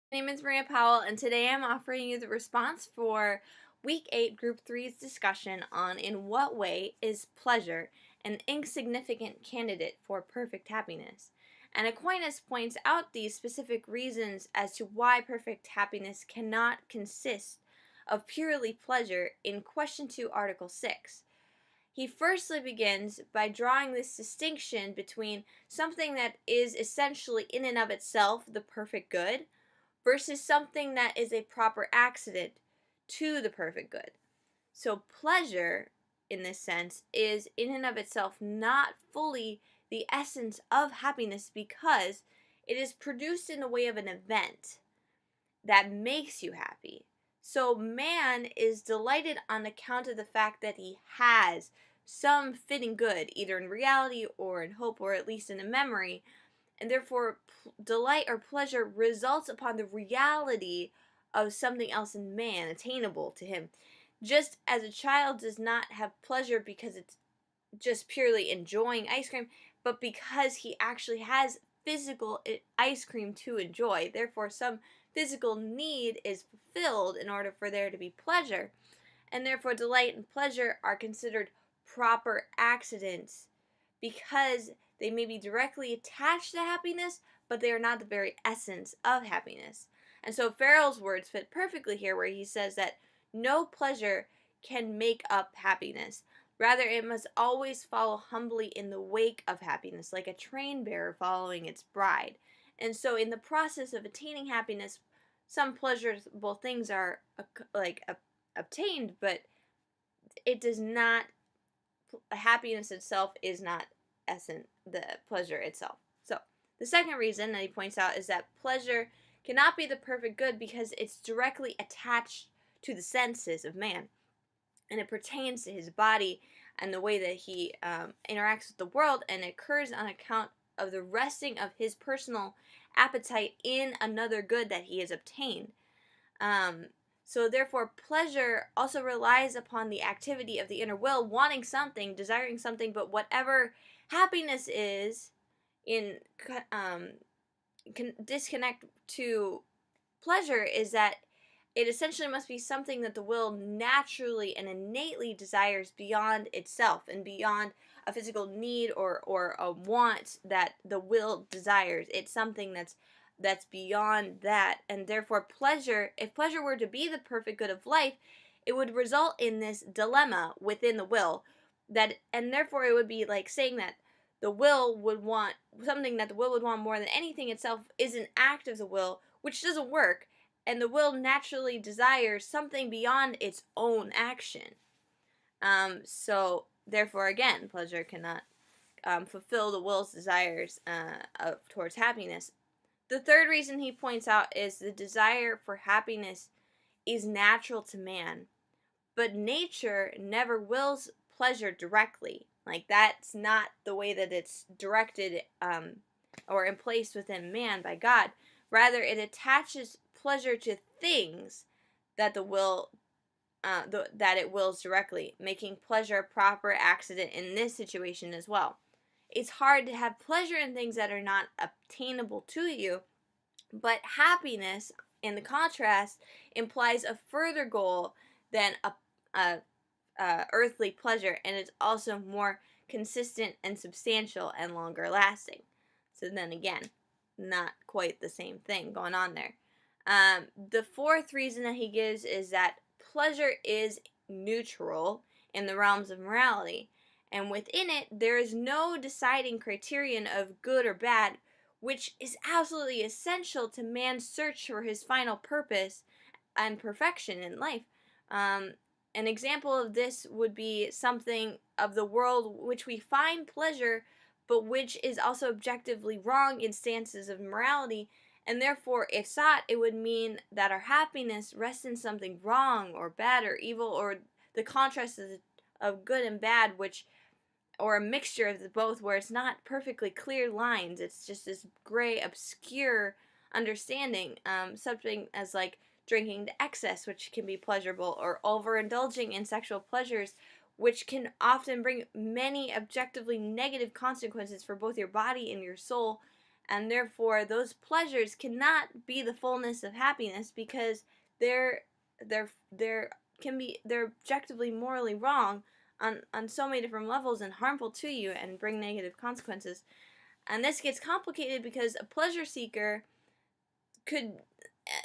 My name is Maria Powell, and today I'm offering you the response for Week 8, Group Three's discussion on in what way is pleasure an insignificant candidate for perfect happiness. And Aquinas points out these specific reasons as to why perfect happiness cannot consist of purely pleasure in Question 2, Article 6. He firstly begins by drawing this distinction between something that is essentially in and of itself the perfect good versus something that is a proper accident to the perfect good. So, pleasure, in this sense, is in and of itself not fully the essence of happiness because it is produced in the way of an event that makes you happy. So, man is delighted on account of the fact that he has some fitting good, either in reality or in hope or at least in a memory, and therefore delight or pleasure results upon the reality of something else in man attainable to him. Just as a child does not have pleasure because it's just purely enjoying ice cream, but because he actually has physical ice cream to enjoy. Therefore, some physical need is fulfilled in order for there to be pleasure, and therefore delight and pleasure are considered proper accidents because they may be directly attached to happiness, but they are not the very essence of happiness. And so Farrell's words fit perfectly here, where he says that no pleasure can make up happiness. Rather, it must always follow humbly in the wake of happiness, like a train bearer following its bride. And so, in the process of attaining happiness, some pleasurable things are obtained, but it does not. Happiness itself is not essence, the pleasure itself. So, the second reason that he points out is that pleasure cannot be the perfect good because it's directly attached to the senses of man, and it pertains to his body and the way that he interacts with the world, and it occurs on account of the resting of his personal appetite in another good that he has obtained. Um, so therefore, pleasure also relies upon the activity of the inner will, wanting something, desiring something, but whatever happiness is in can disconnect to pleasure is that it essentially must be something that the will naturally and innately desires beyond itself and beyond a physical need or a want that the will desires. It's something that's beyond that, and therefore pleasure, if pleasure were to be the perfect good of life, it would result in this dilemma within the will, that and therefore it would be like saying that the will would want something that the will would want more than anything itself is an act of the will, which doesn't work, and the will naturally desires something beyond its own action. So therefore, again, pleasure cannot fulfill the will's desires towards happiness. The third reason he points out is the desire for happiness is natural to man, but nature never wills pleasure directly. Like, that's not the way that it's directed or in place within man by God. Rather, it attaches pleasure to things that the will that it wills directly, making pleasure a proper accident in this situation as well. It's hard to have pleasure in things that are not obtainable to you, but happiness, in the contrast, implies a further goal than a earthly pleasure, and it's also more consistent and substantial and longer lasting. So then again, not quite the same thing going on there. The fourth reason that he gives is that pleasure is neutral in the realms of morality, and within it there is no deciding criterion of good or bad, which is absolutely essential to man's search for his final purpose and perfection in life. Um, an example of this would be something of the world which we find pleasure, but which is also objectively wrong in stances of morality, and therefore, if sought, it would mean that our happiness rests in something wrong or bad or evil, or the contrast of good and bad, which or a mixture of the both, where it's not perfectly clear lines. It's just this gray, obscure understanding. Something as like drinking to excess, which can be pleasurable, or overindulging in sexual pleasures, which can often bring many objectively negative consequences for both your body and your soul. and therefore those pleasures cannot be the fullness of happiness, because they're they're they're objectively morally wrong on so many different levels and harmful to you and bring negative consequences. And this gets complicated because a pleasure seeker could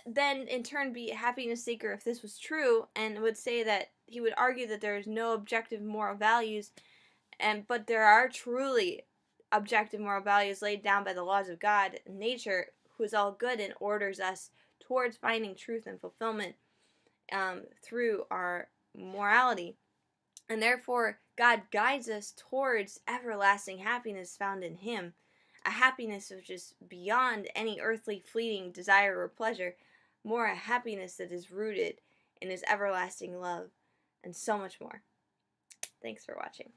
then in turn be a happiness seeker if this was true, and would say that he would argue that there is no objective moral values, but there are truly objective moral values laid down by the laws of God and nature, who is all good and orders us towards finding truth and fulfillment through our morality. And therefore, God guides us towards everlasting happiness found in Him, a happiness which is beyond any earthly fleeting desire or pleasure, more a happiness that is rooted in His everlasting love, and so much more. Thanks for watching.